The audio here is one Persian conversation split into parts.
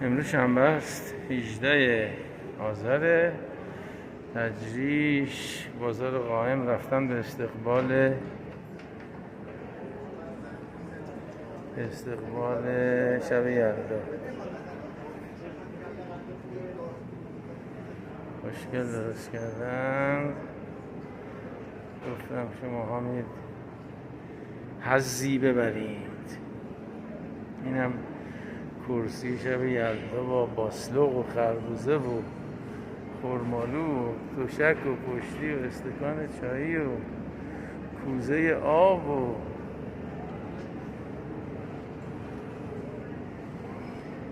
امروز شنبه است 18 آذر. تجریش بازار قائم رفتن به استقبال شب یلدا. خوشگل درست کردن. گفتم شما ها میرید حظی ببرید. اینم کرسی شب یلدا با باسلوق و خربوزه و خرمالو و تشک و پشتی و استکان چایی و کوزه آب و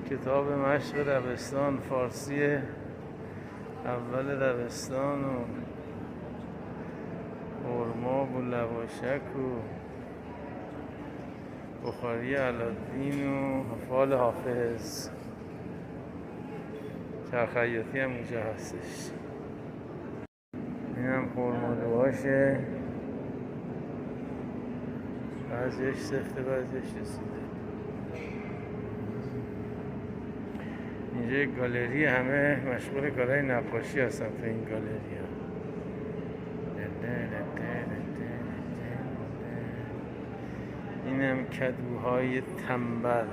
کتاب مشق دبستان، فارسی اول دبستان و خرما و لواشک و بخاری علادین و فال حافظ. چرخیاتی هم اونجا هستش. این هم خرمالوهاشه، بعضیش سفته بعضیش رسیده. اینجا یک گالری، همه مشغول کارهای نقاشی هستن تو این گالری ها. این هم کدوهای تنبل.